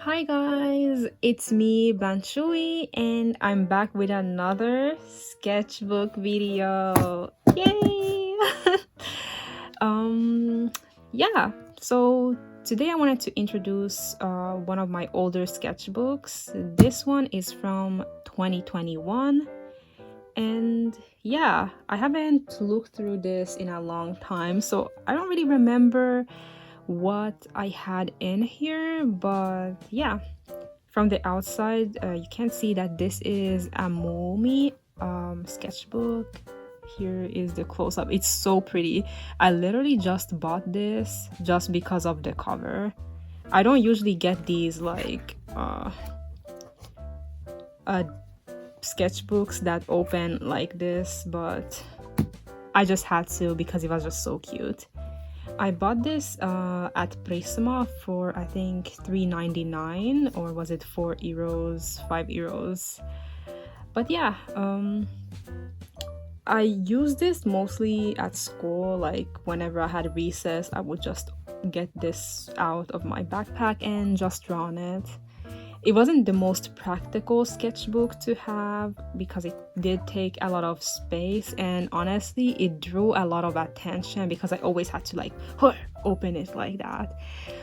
Hi guys, it's me Blanchey and I'm back with another sketchbook video. Yay! Yeah, so today I wanted to introduce one of my older sketchbooks. This one is from 2021 and yeah, I haven't looked through this in a long time, so I don't really remember what I had in here, but yeah, from the outside you can see that this is a Moomin sketchbook. Here is the close-up. It's so pretty. I literally just bought this just because of the cover. I don't usually get these like sketchbooks that open like this, but I just had to because it was just so cute. I bought this at Prisma for I think $3.99, or was it €4, €5. But yeah, I used this mostly at school. Like whenever I had recess, I would just get this out of my backpack and just draw on it. It wasn't the most practical sketchbook to have because it did take a lot of space, and honestly it drew a lot of attention because I always had to like open it like that.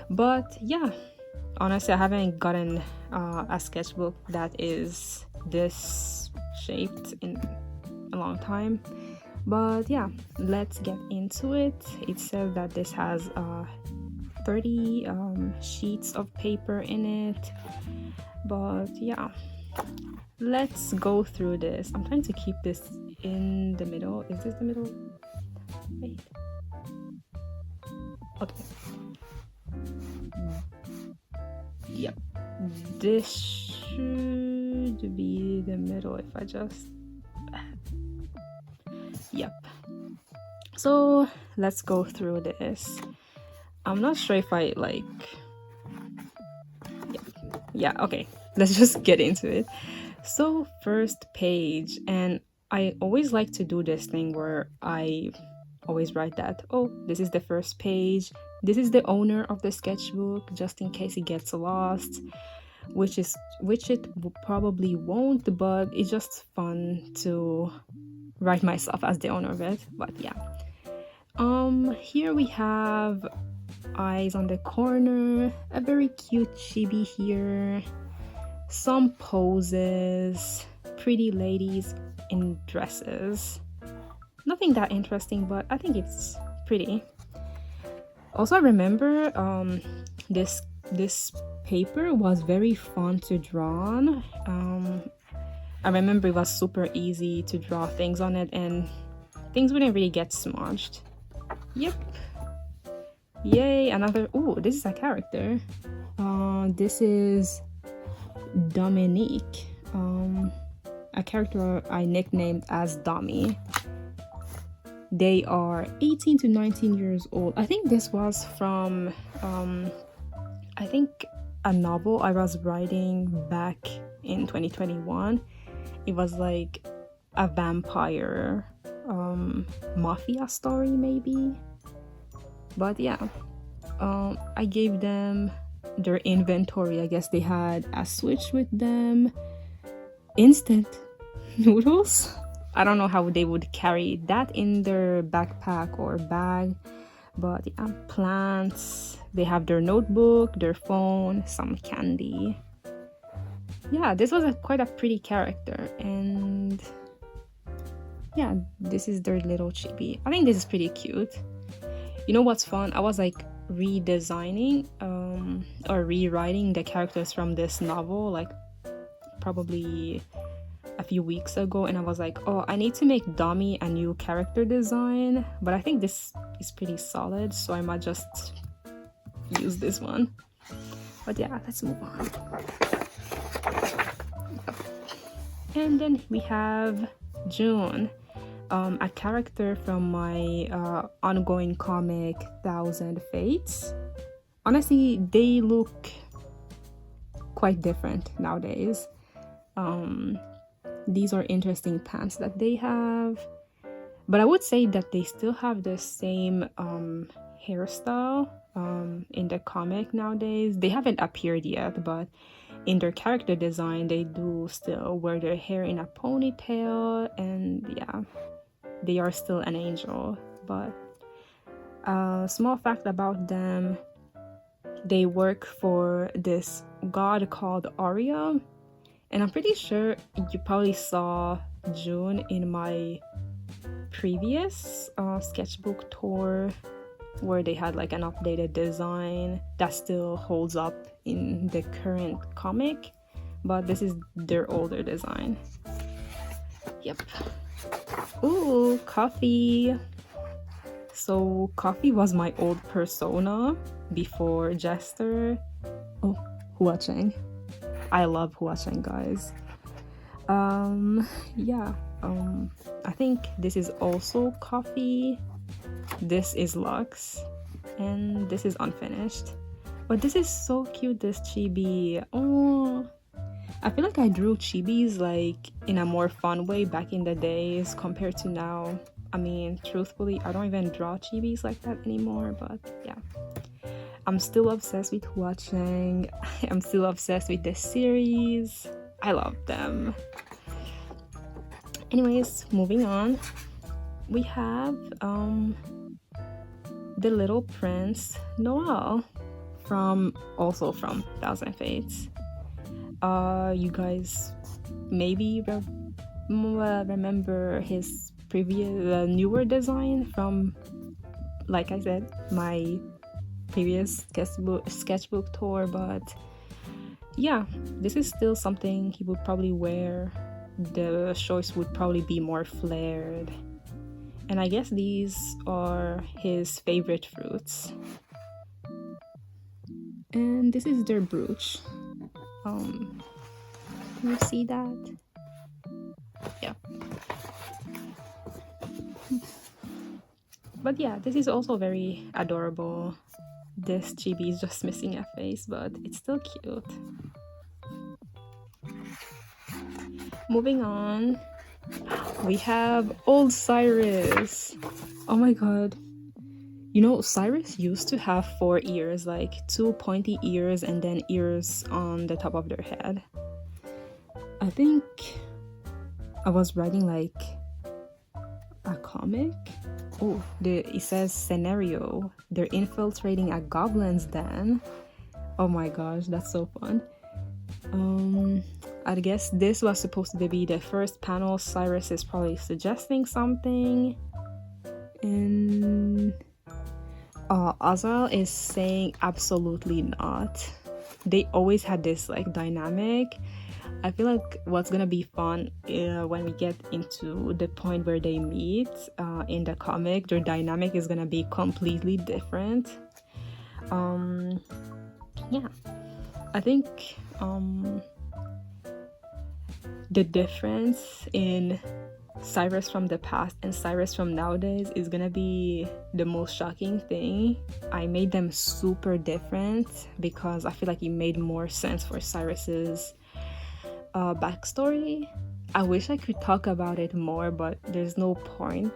But yeah, honestly I haven't gotten a sketchbook that is this shaped in a long time. But yeah, let's get into it. It says that this has 30 sheets of paper in it. But yeah, let's go through this. I'm trying to keep this in the middle. Is this the middle? Wait. Okay. Yep. This should be the middle if I just... Yep. So let's go through this. I'm not sure if I like... Yeah, okay, let's just get into it. So first page, and I always like to do this thing where I always write that, oh, this is the first page, this is the owner of the sketchbook, just in case it gets lost, which it probably won't, but it's just fun to write myself as the owner of it. But yeah, here we have eyes on the corner, a very cute chibi here, some poses, pretty ladies in dresses. Nothing that interesting, but I think it's pretty. Also, I remember this paper was very fun to draw on. I remember it was super easy to draw things on it and things wouldn't really get smudged. Yep. Yay, another... Oh, this is a character. This is Dominique, a character I nicknamed as Dommy. They are 18 to 19 years old. I think this was from I think a novel I was writing back in 2021. It was like a vampire mafia story maybe. But yeah, I gave them their inventory. I guess they had a Switch with them, instant noodles. I don't know how they would carry that in their backpack or bag, but yeah, plants. They have their notebook, their phone, some candy. Yeah, this was quite a pretty character, and yeah, this is their little chibi. I think this is pretty cute. You know what's fun? I was like redesigning or rewriting the characters from this novel like probably a few weeks ago, and I was like, oh, I need to make Dommy a new character design, but I think this is pretty solid, so I might just use this one. But yeah, let's move on. And then we have June, a character from my ongoing comic 1000 Fates. Honestly, they look quite different nowadays. These are interesting pants that they have, but I would say that they still have the same hairstyle in the comic nowadays. They haven't appeared yet, but in their character design, they do still wear their hair in a ponytail, and yeah, they are still an angel. But a small fact about them, they work for this god called Arya, and I'm pretty sure you probably saw June in my previous sketchbook tour, where they had like an updated design that still holds up in the current comic, but this is their older design. Yep. Ooh, Coffee. So Coffee was my old persona before Jester. Oh, Huion. I love Huion, guys. Yeah, I think this is also Coffee. This is Lux, and this is unfinished. But this is so cute, this chibi. Oh, I feel like I drew chibis like in a more fun way back in the days compared to now. I mean, truthfully, I don't even draw chibis like that anymore, but yeah. I'm still obsessed with Huion. I'm still obsessed with this series. I love them. Anyways, moving on. We have the Little Prince Noel also from Thousand Fates. You guys maybe remember his previous newer design from, like I said, my previous sketchbook tour, but yeah, this is still something he would probably wear. The shorts would probably be more flared, and I guess these are his favorite fruits. And this is their brooch. Can you see that? Yeah. But yeah, this is also very adorable. This chibi is just missing a face, but it's still cute. Moving on, we have old Cyrus. Oh my god. You know, Cyrus used to have 4 ears, like 2 pointy ears and then ears on the top of their head. I think I was writing like a comic. Oh, it says scenario. They're infiltrating a goblin's den. Oh my gosh, that's so fun. I guess this was supposed to be the first panel. Cyrus is probably suggesting something. And Azal is saying absolutely not. They always had this like dynamic. I feel like what's gonna be fun when we get into the point where they meet in the comic, their dynamic is gonna be completely different. Yeah, I think the difference in Cyrus from the past and Cyrus from nowadays is gonna be the most shocking thing. I made them super different because I feel like it made more sense for Cyrus's backstory. I wish I could talk about it more, but there's no point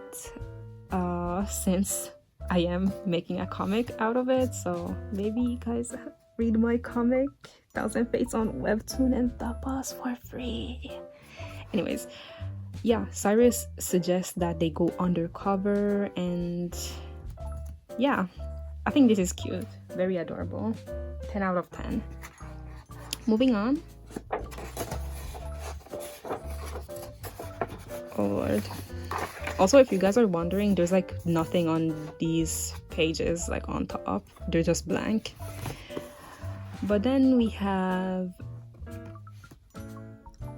since I am making a comic out of it. So maybe you guys read my comic Thousand Fates on Webtoon and Tapas for free. Anyways, yeah, Cyrus suggests that they go undercover, and yeah, I think this is cute, very adorable. 10 out of 10. Moving on. Oh lord. Also, if you guys are wondering, there's like nothing on these pages like on top, they're just blank. But then we have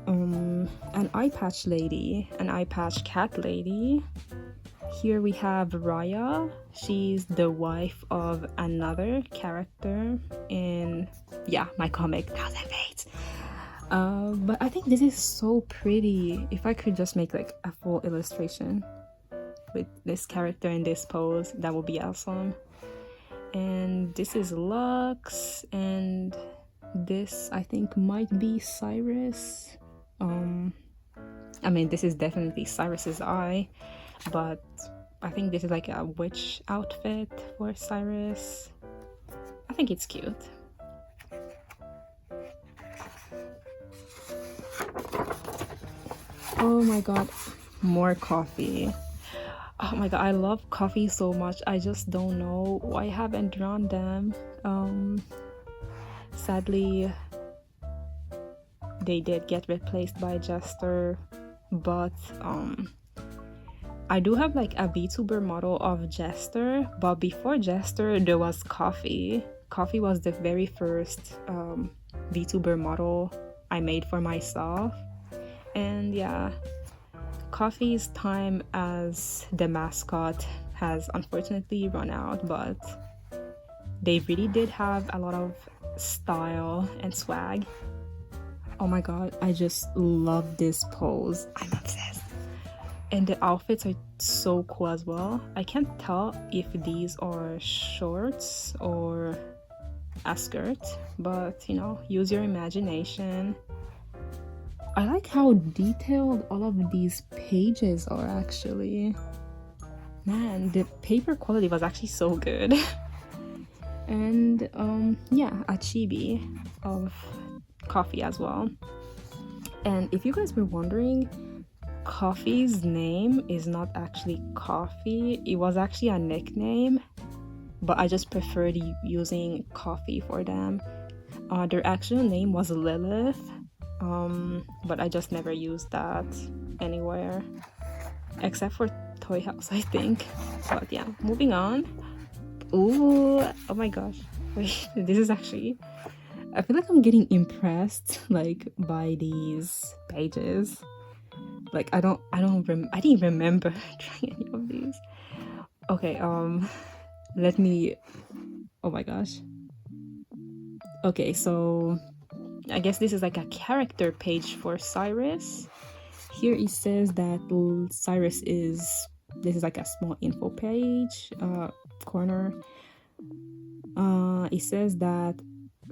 an eye patch lady, an eye patch cat lady. Here we have Raya. She's the wife of another character in, yeah, my comic Thousand Fates. But I think this is so pretty. If I could just make like a full illustration with this character in this pose, that would be awesome. And this is Lux, and this I think might be Cyrus. I mean, this is definitely Cyrus's eye, but I think this is like a witch outfit for Cyrus. I think it's cute. Oh my god, more coffee. Oh my god, I love coffee so much. I just don't know why I haven't drawn them. Sadly, they did get replaced by Jester, but I do have like a VTuber model of Jester, but before Jester there was Coffee. Coffee was the very first VTuber model I made for myself. And yeah, Coffee's time as the mascot has unfortunately run out, but they really did have a lot of style and swag. Oh my god, I just love this pose. I'm obsessed. And the outfits are so cool as well. I can't tell if these are shorts or a skirt, but you know, use your imagination. I like how detailed all of these pages are actually. Man, the paper quality was actually so good. And yeah, a chibi of Coffee as well. And if you guys were wondering, Coffee's name is not actually Coffee. It was actually a nickname, but I just preferred using Coffee for them. Their actual name was Lilith, but I just never used that anywhere except for Toy House, I think. But yeah, moving on. Ooh, oh my gosh, wait, this is actually, I feel like I'm getting impressed like by these pages. Like I didn't remember trying any of these. Okay, let me, oh my gosh. Okay, so I guess this is like a character page for Cyrus. Here it says that Cyrus is, this is like a small info page, corner. It says that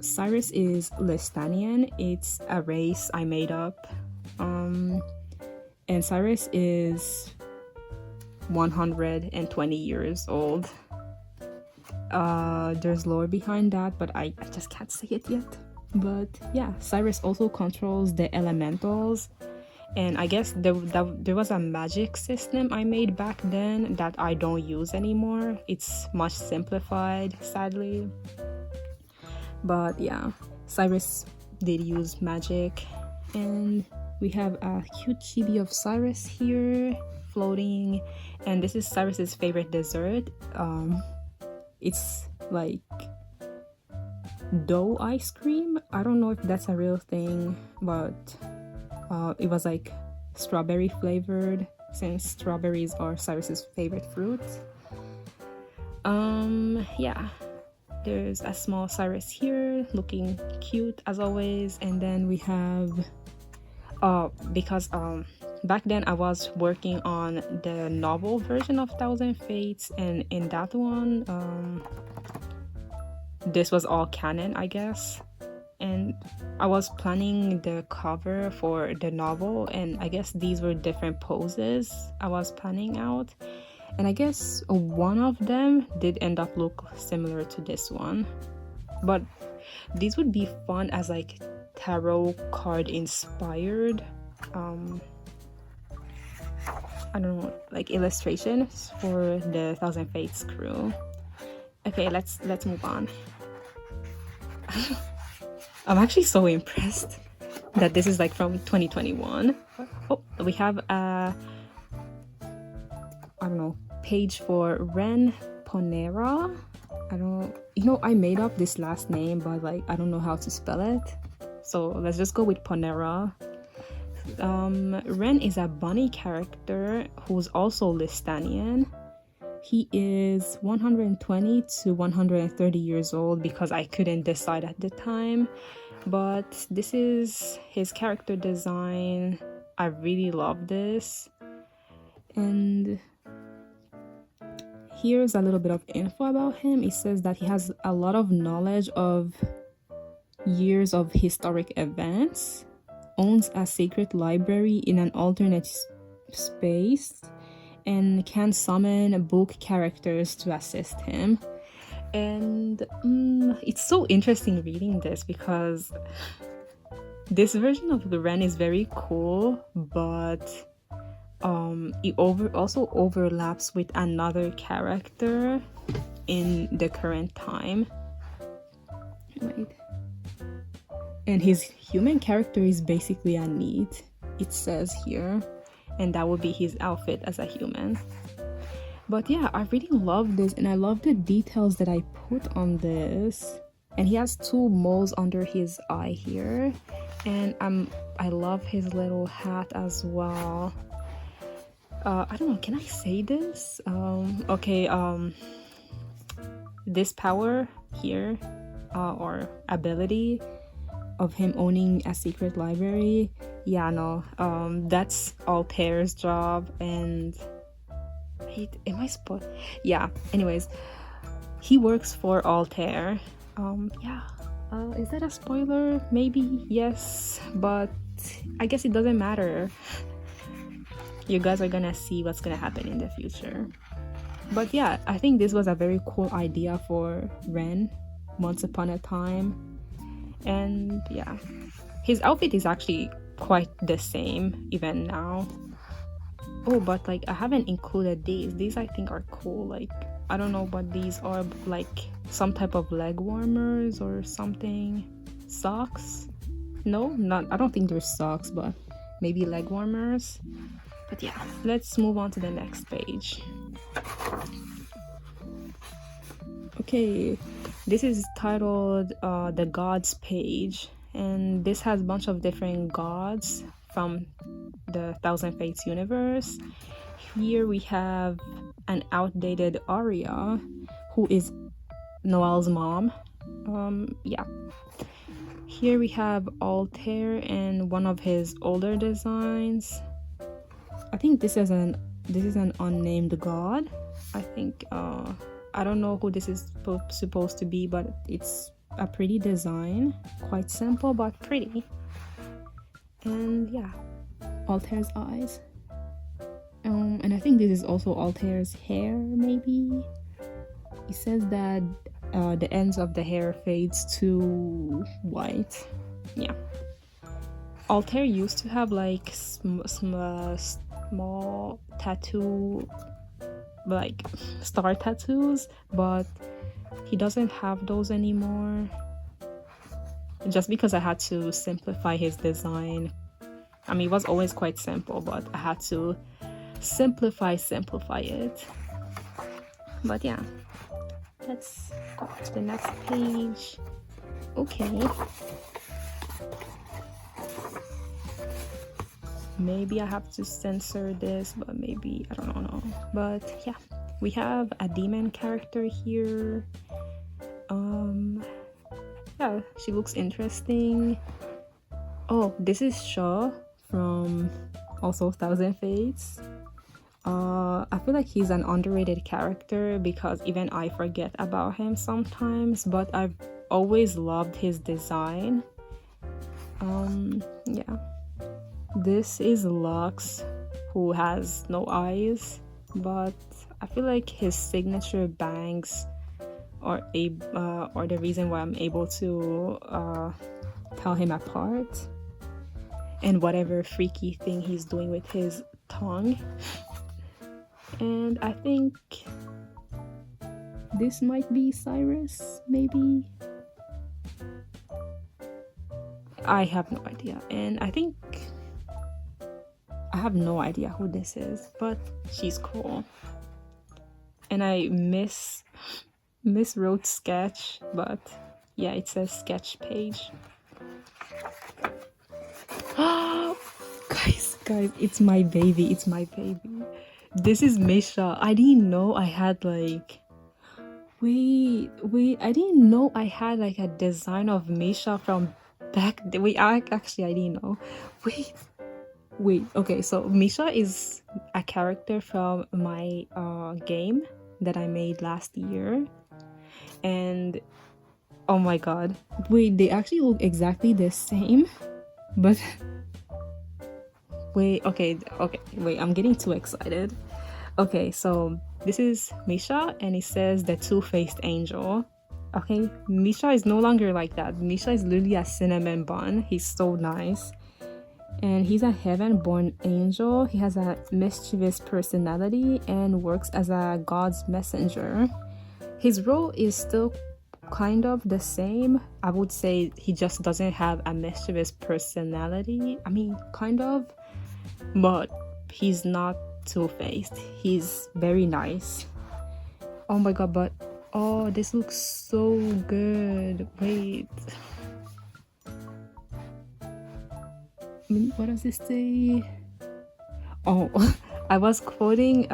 Cyrus is Lestanian. It's a race I made up. And Cyrus is 120 years old. There's lore behind that, but I just can't say it yet. But yeah, Cyrus also controls the elementals, and I guess there was a magic system I made back then that I don't use anymore. It's much simplified, sadly. But yeah, Cyrus did use magic. And we have a cute chibi of Cyrus here floating, and this is Cyrus's favorite dessert. It's like dough ice cream. I don't know if that's a real thing, but it was like strawberry flavored, since strawberries are Cyrus's favorite fruit. Yeah, there's a small Cyrus here looking cute as always. And then we have because back then I was working on the novel version of Thousand Fates, and in that one this was all canon, I guess, and I was planning the cover for the novel, and I guess these were different poses I was planning out, and I guess one of them did end up look similar to this one, but these would be fun as like tarot card inspired I don't know, like illustrations for the Thousand Fates crew. Okay, let's move on. I'm actually so impressed that this is like from 2021. Oh, we have a, I don't know, page for Ren Ponera. I don't, you know, I made up this last name, but like I don't know how to spell it, so let's just go with Ponera. Ren is a bunny character who's also Lestanian. He is 120 to 130 years old because I couldn't decide at the time, but this is his character design. I really love this. And here's a little bit of info about him. It says that he has a lot of knowledge of years of historic events, owns a secret library in an alternate space, and can summon book characters to assist him. And it's so interesting reading this because this version of the Ren is very cool, but it also overlaps with another character in the current time. Wait. And his human character is basically a NEET, it says here, and that would be his outfit as a human. But yeah, I really love this, and I love the details that I put on this. And he has 2 moles under his eye here, and I love his little hat as well. I don't know, can I say this? Okay, this power here, or ability of him owning a secret library, yeah, no, that's Altair's job. And wait, am I spoiled? Yeah, anyways, he works for Altair. Yeah, is that a spoiler? Maybe yes, but I guess it doesn't matter. You guys are gonna see what's gonna happen in the future. But yeah, I think this was a very cool idea for Ren once upon a time. And yeah, his outfit is actually quite the same even now. Oh, but like I haven't included these I think are cool. Like I don't know what these are, like some type of leg warmers or something. Socks? No, not, I don't think they're socks, but maybe leg warmers. But yeah, let's move on to the next page. Okay, this is titled the gods page, and this has a bunch of different gods from the Thousand Fates universe. Here we have an outdated Aria, who is Noelle's mom. Yeah. Here we have Altair and one of his older designs. I think this is an unnamed god. I think I don't know who this is supposed to be, but it's a pretty design, quite simple but pretty. And yeah, Altair's eyes. And I think this is also Altair's hair, maybe. It says that the ends of the hair fades to white. Yeah. Altair used to have like small tattoo, like star tattoos, but he doesn't have those anymore. Just because I had to simplify his design. I mean, it was always quite simple, but I had to simplify it. But yeah, let's go to the next page. Okay. Maybe I have to censor this, but maybe, I don't know. But yeah, we have a demon character here. Yeah, she looks interesting. Oh, this is Shaw from also Thousand Fates. I feel like he's an underrated character because even I forget about him sometimes, but I've always loved his design. Yeah. This is Lux, who has no eyes, but I feel like his signature bangs are the reason why I'm able to tell him apart, and whatever freaky thing he's doing with his tongue. And I think this might be Cyrus, maybe. I have no idea, and I think I have no idea who this is, but she's cool. And I miswrote sketch, but yeah, it says sketch page. Guys, it's my baby. This is Misha. I didn't know I had like wait, I didn't know I had like a design of Misha from back. Actually, I didn't know. Wait, okay, so Misha is a character from my game that I made last year. And oh my god, wait, they actually look exactly the same, but wait, okay, wait, I'm getting too excited. Okay, so this is Misha, and it says the two-faced angel. Okay, Misha is no longer like that. Misha is literally a cinnamon bun. He's so nice. And he's a heaven-born angel. He has a mischievous personality and works as a God's messenger. His role is still kind of the same. I would say he just doesn't have a mischievous personality. I mean, kind of, but he's not two-faced. He's very nice. Oh my god, but oh, this looks so good. Wait. What does this say? Oh, I was quoting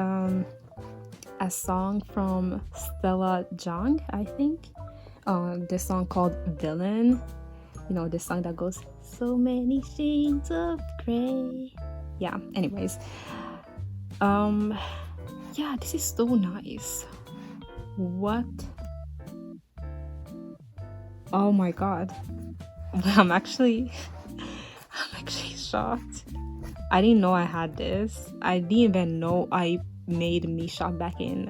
a song from Stella Jung, I think. This song called Villain. You know, this song that goes, so many shades of gray. Yeah, anyways. Yeah, this is so nice. What? Oh my god. I'm actually shocked. I didn't know I had this. I didn't even know I made Misha back in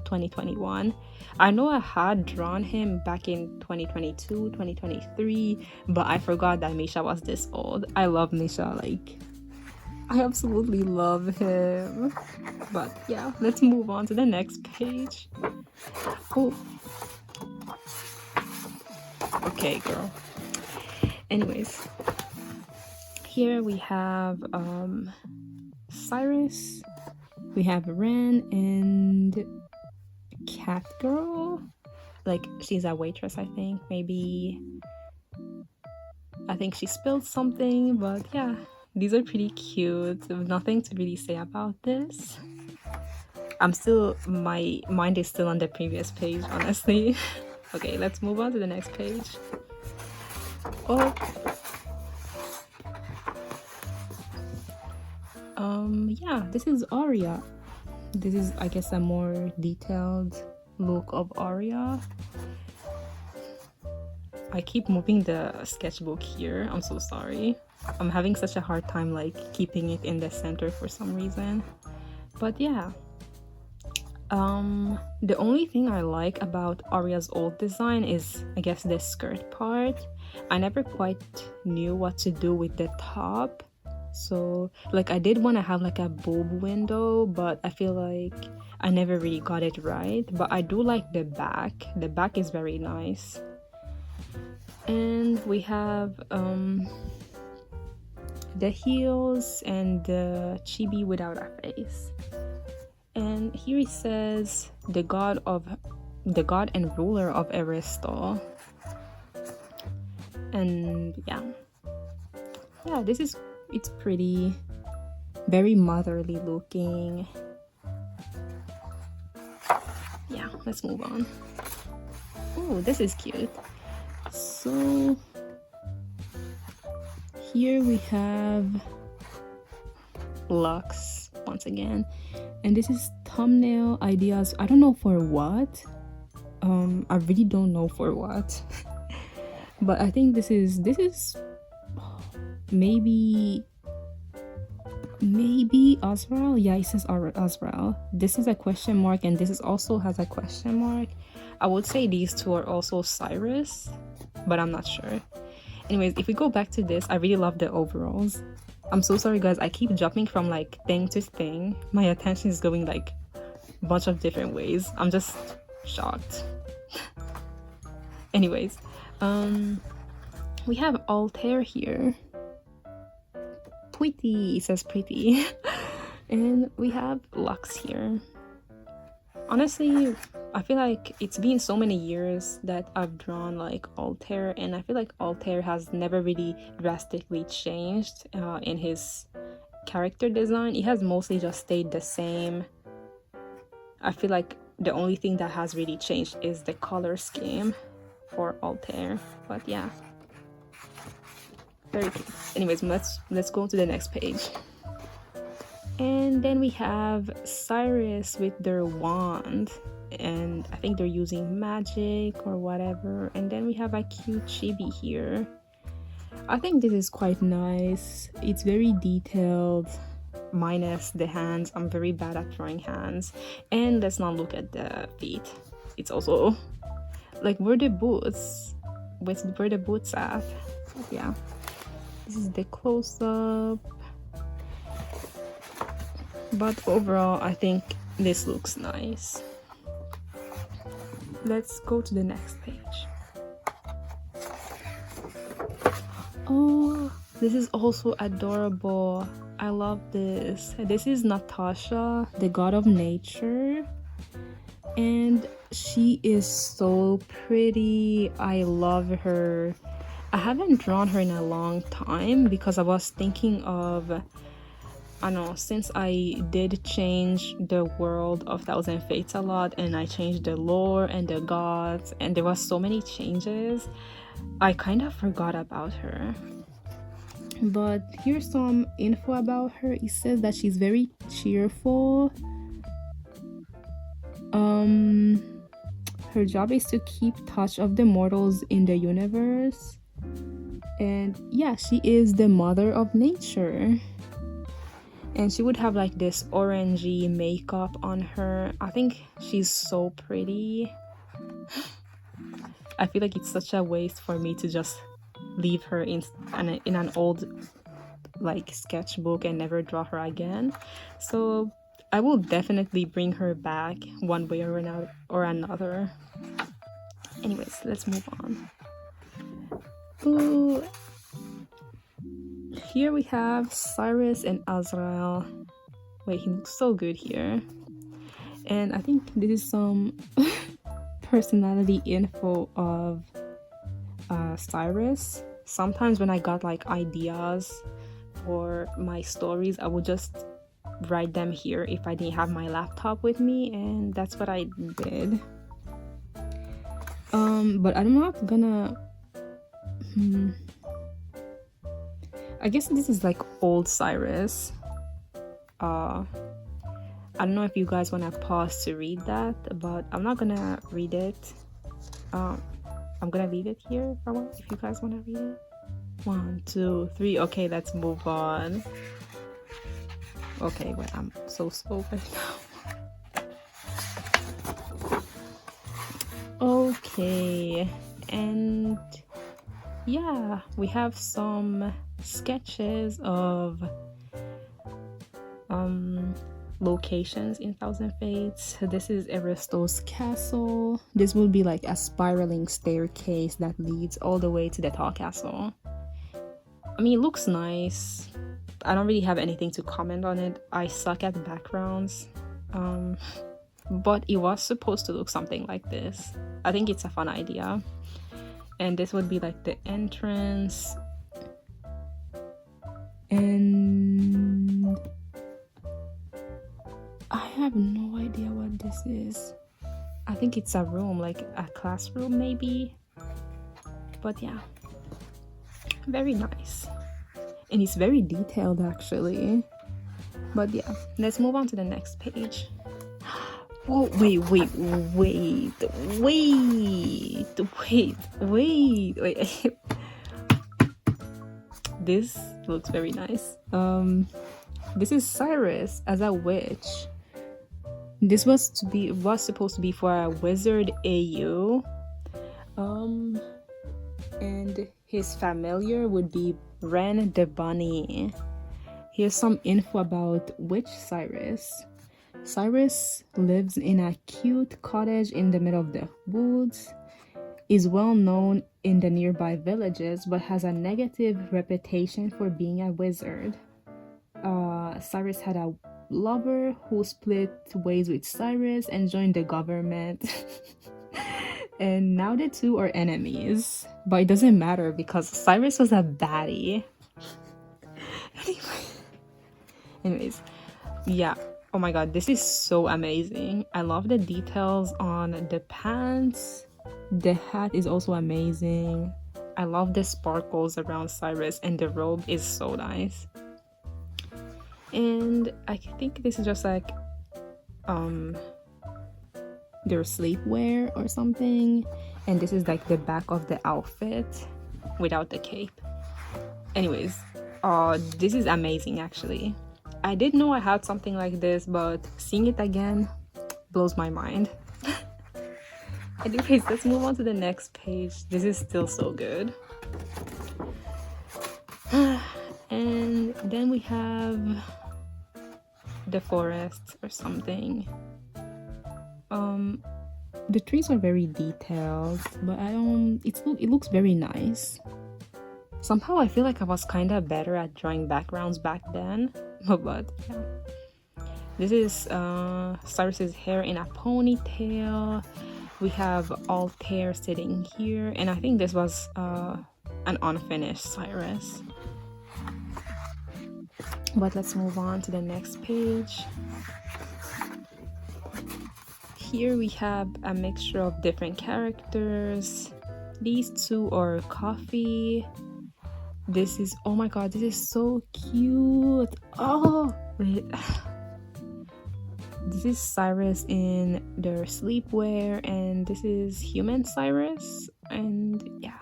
2021. I know I had drawn him back in 2022, 2023, but I forgot that Misha was this old. I love Misha, like, I absolutely love him. But yeah, let's move on to the next page. Oh. Okay, girl. Anyways, here we have Cyrus, we have Ren, and Cat Girl. Like, she's a waitress, I think. Maybe, I think she spilled something, but yeah, these are pretty cute. Nothing to really say about this. My mind is still on the previous page, honestly. Okay, let's move on to the next page. Oh. Yeah, this is Aria. This is, I guess, a more detailed look of Aria. I keep moving the sketchbook here. I'm so sorry. I'm having such a hard time like keeping it in the center for some reason. But yeah. The only thing I like about Aria's old design is, I guess, the skirt part. I never quite knew what to do with the top. So, like, I did want to have like a boob window, but I feel like I never really got it right. But I do like the back. The back is very nice. And we have the heels and the chibi without a face. And here it says the god and ruler of Aristotle. And yeah, it's pretty, very motherly looking. Yeah, let's move on. Oh, this is cute. So here we have Lux once again, and this is thumbnail ideas. I don't know for what. I really don't know for what. But I think this is maybe Azrael. Yeah, it says Azrael. This is a question mark, and this is also has a question mark. I would say these two are also Cyrus, but I'm not sure. Anyways, if we go back to this, I really love the overalls. I'm so sorry guys, I keep jumping from like thing to thing. My attention is going like a bunch of different ways. I'm just shocked. Anyways, we have Altair here. Pretty, it says pretty. And we have Lux here. Honestly, I feel like it's been so many years that I've drawn like Altair, and I feel like Altair has never really drastically changed in his character design. It has mostly just stayed the same. I feel like the only thing that has really changed is the color scheme for Altair. But yeah, very cute. Anyways, let's go to the next page. And then we have Cyrus with their wand, and I think they're using magic or whatever. And then we have a cute chibi here. I think this is quite nice. It's very detailed. minus the hands. I'm very bad at drawing hands. And let's not look at the feet. It's also like, where the boots? Where the boots at? Yeah, this is the close-up. But overall, I think this looks nice. Let's go to the next page. Oh, this is also adorable. I love this. This is Natasha, the god of nature, and she is so pretty. I love her. I haven't drawn her in a long time because I was thinking of, I don't know, since I did change the world of Thousand Fates a lot, and I changed the lore and the gods, and there was so many changes, I kind of forgot about her. But here's some info about her. It says that she's very cheerful. Her job is to keep touch of the mortals in the universe. And yeah, she is the mother of nature. And she would have like this orangey makeup on her. I think she's so pretty. I feel like it's such a waste for me to just leave her in an old like sketchbook and never draw her again. So I will definitely bring her back one way or another. Anyways, let's move on. Ooh. Here we have Cyrus and Azrael. Wait, he looks so good here. And I think this is some personality info of Cyrus. Sometimes when I got like ideas for my stories, I would just write them here if I didn't have my laptop with me, and that's what I did. But I'm not gonna I guess this is like old Cyrus. I don't know if you guys want to pause to read that, but I'm not gonna read it. I'm gonna leave it here for a while if you guys want to read it. 1, 2, 3. Okay, let's move on. Okay, wait, I'm so slow right now. Okay, and yeah, we have some sketches of locations in Thousand Fates. This is Aristo's castle. This will be like a spiraling staircase that leads all the way to the tall castle. I mean, it looks nice. I don't really have anything to comment on it. I suck at backgrounds. But it was supposed to look something like this. I think it's a fun idea. And this would be like the entrance. And I have no idea what this is. I think it's a room, like a classroom maybe. But yeah, very nice. And it's very detailed actually. But yeah, let's move on to the next page. Whoa, wait. This looks very nice. This is Cyrus as a witch. This was supposed to be for a wizard AU. And his familiar would be Ren the bunny. Here's some info about witch Cyrus. Cyrus lives in a cute cottage in the middle of the woods, is well known in the nearby villages, but has a negative reputation for being a wizard. Cyrus had a lover who split ways with Cyrus and joined the government. And now the two are enemies. But it doesn't matter because Cyrus was a baddie. Anyways, yeah. Oh my god, this is so amazing. I love the details on the pants. The hat is also amazing. I love the sparkles around Cyrus, and the robe is so nice. And I think this is just like their sleepwear or something. And this is like the back of the outfit without the cape. Anyways, this is amazing actually. I did know I had something like this, but seeing it again blows my mind. Anyways, let's move on to the next page. This is still so good. And then we have the forest or something. The trees are very detailed, but it looks very nice. Somehow I feel like I was kind of better at drawing backgrounds back then. But yeah. This is Cyrus's hair in a ponytail. We have Altair sitting here, and I think this was an unfinished Cyrus. But let's move on to the next page. Here we have a mixture of different characters. These two are coffee. This is, oh my god, this is so cute. Oh, wait. This is Cyrus in their sleepwear, and this is human Cyrus. And yeah,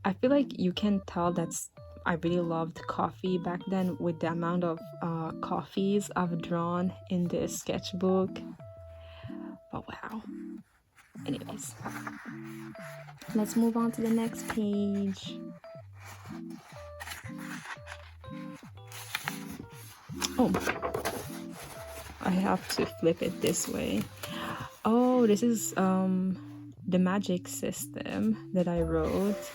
I feel like you can tell that's I really loved coffee back then with the amount of coffees I've drawn in this sketchbook. But wow. Anyways, let's move on to the next page. Oh, I have to flip it this way. Oh, this is the magic system that I wrote.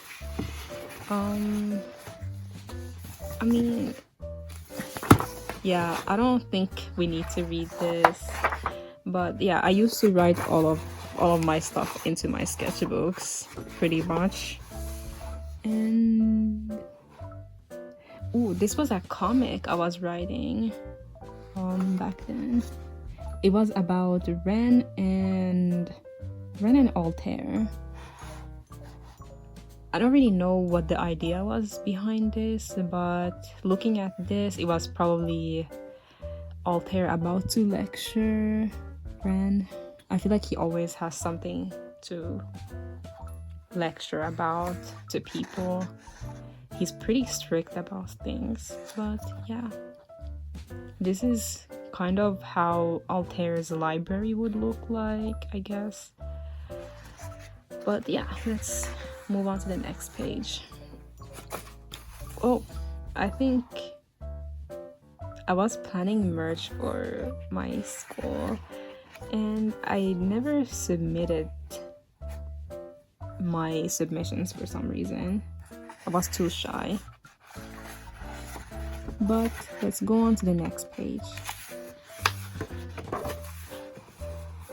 I mean, yeah, I don't think we need to read this, but yeah, I used to write all of my stuff into my sketchbooks pretty much. And oh, this was a comic I was writing back then. It was about Ren and Altair. I don't really know what the idea was behind this, but looking at this, it was probably Altair about to lecture Ren. I feel like he always has something to lecture about to people. He's pretty strict about things, but yeah. This is kind of how Altair's library would look like, I guess. But yeah, let's move on to the next page. Oh, I think I was planning merch for my school, and I never submitted my submissions for some reason. I was too shy. But let's go on to the next page.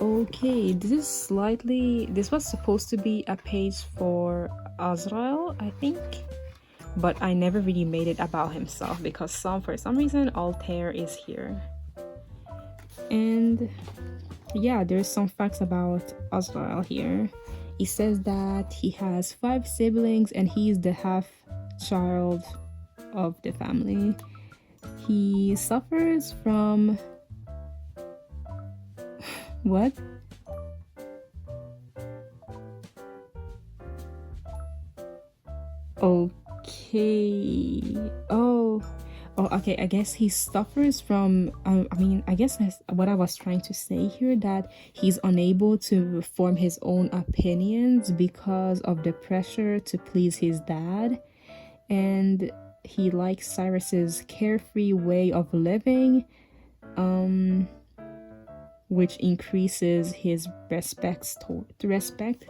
Okay, this was supposed to be a page for Azrael, I think, but I never really made it about himself because for some reason Altair is here. And yeah, there's some facts about Azrael here. It says that he has 5 siblings and he is the half child of the family. He suffers from what? Okay. Oh, okay. I guess he suffers from. I guess that's what I was trying to say here. That he's unable to form his own opinions because of the pressure to please his dad, and he likes Cyrus's carefree way of living, which increases his respect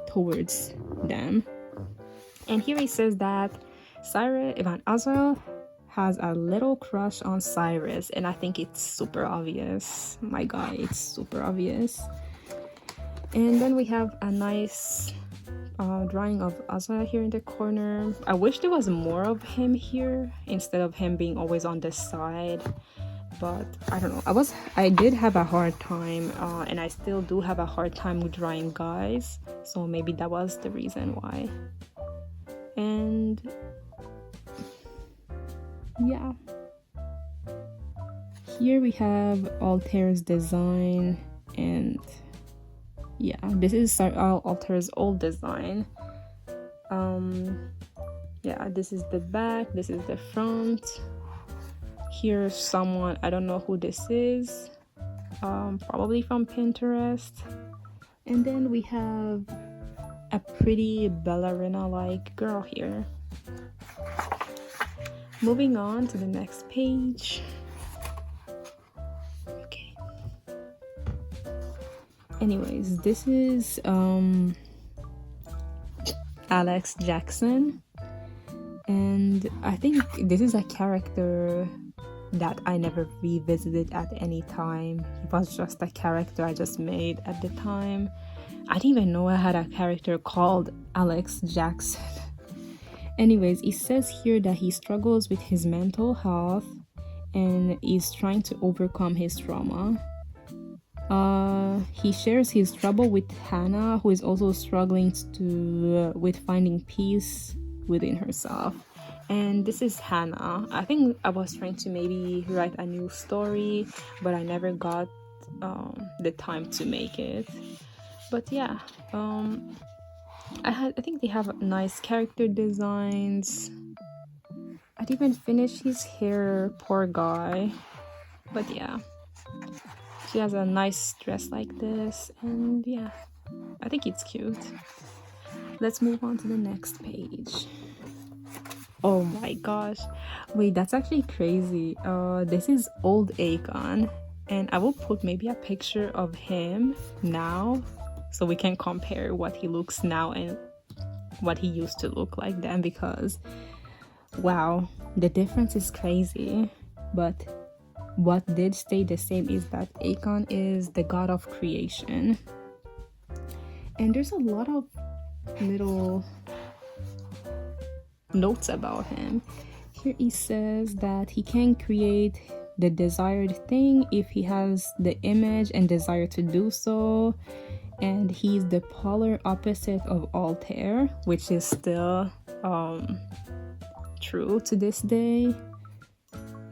towards them. And here he says that Azrael has a little crush on Cyrus, and I think it's super obvious. My God, it's super obvious. And then we have a nice drawing of Azrael here in the corner. I wish there was more of him here instead of him being always on the side, but I don't know. I did have a hard time, and I still do have a hard time with drawing guys, so maybe that was the reason why. And yeah, here we have Altair's design, and yeah, this is Altair's old design. Yeah, this is the back, this is the front. Here's someone, I don't know who this is, probably from Pinterest. And then we have a pretty ballerina-like girl here. Moving on to the next page. Okay. Anyways, this is Alex Jackson, and I think this is a character that I never revisited at any time. It was just a character I just made at the time. I didn't even know I had a character called Alex Jackson. Anyways, it says here that he struggles with his mental health and is trying to overcome his trauma. He shares his trouble with Hannah, who is also struggling with finding peace within herself. And this is Hannah. I think I was trying to maybe write a new story, but I never got the time to make it. But yeah, I think they have nice character designs. I didn't even finish his hair, poor guy. But yeah, she has a nice dress like this, and yeah, I think it's cute. Let's move on to the next page. Oh my gosh, wait, that's actually crazy. This is old Akon, and I will put maybe a picture of him now so we can compare what he looks now and what he used to look like then, because wow, the difference is crazy. But what did stay the same is that Akon is the god of creation, and there's a lot of little notes about him. Here he says that he can create the desired thing if he has the image and desire to do so, and he's the polar opposite of Altair, which is still true to this day.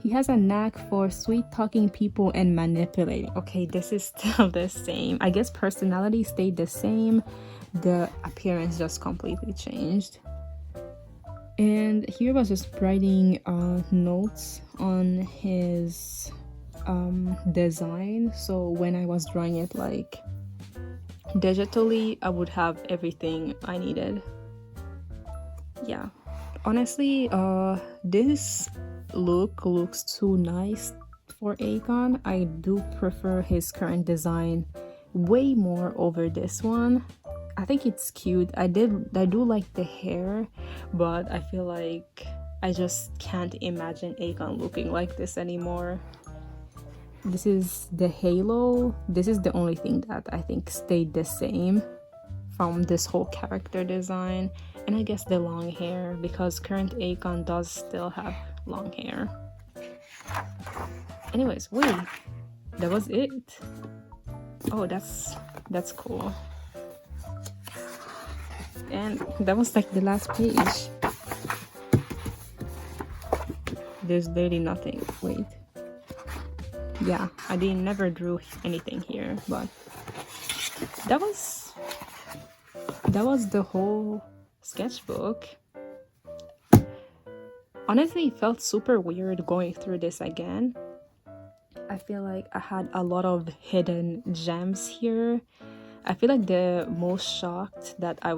He has a knack for sweet talking people and manipulating. Okay, this is still the same. I guess personality stayed the same, the appearance just completely changed. And here was just writing notes on his design, so when I was drawing it like digitally, I would have everything I needed. Yeah, honestly, this look looks too nice for Akon. I do prefer his current design way more over this one. I think it's cute. I do like the hair, but I feel like I just can't imagine Akon looking like this anymore. This is the halo. This is the only thing that I think stayed the same from this whole character design, and I guess the long hair, because current Akon does still have long hair. Anyways, wait, that was it. Oh, that's cool. And that was like the last page. There's literally nothing. Wait, yeah, I never drew anything here, but that was the whole sketchbook. Honestly, it felt super weird going through this again. I feel like I had a lot of hidden gems here. I feel like the most shocked that I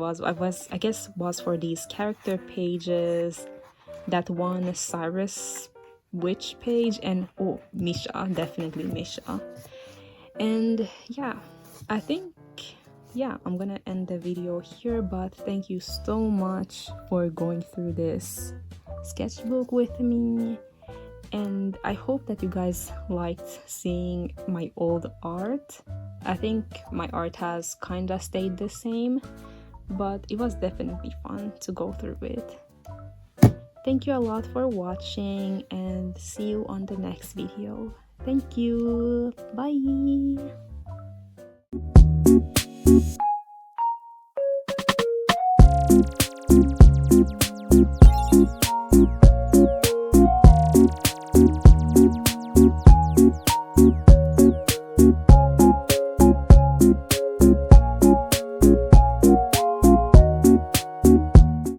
guess was for these character pages, that one Cyrus witch page, and oh, Misha, definitely Misha. And yeah, I think, yeah, I'm gonna end the video here, but thank you so much for going through this sketchbook with me, and I hope that you guys liked seeing my old art. I think my art has kinda stayed the same, but it was definitely fun to go through it. Thank you a lot for watching, and see you on the next video. Thank you. Bye.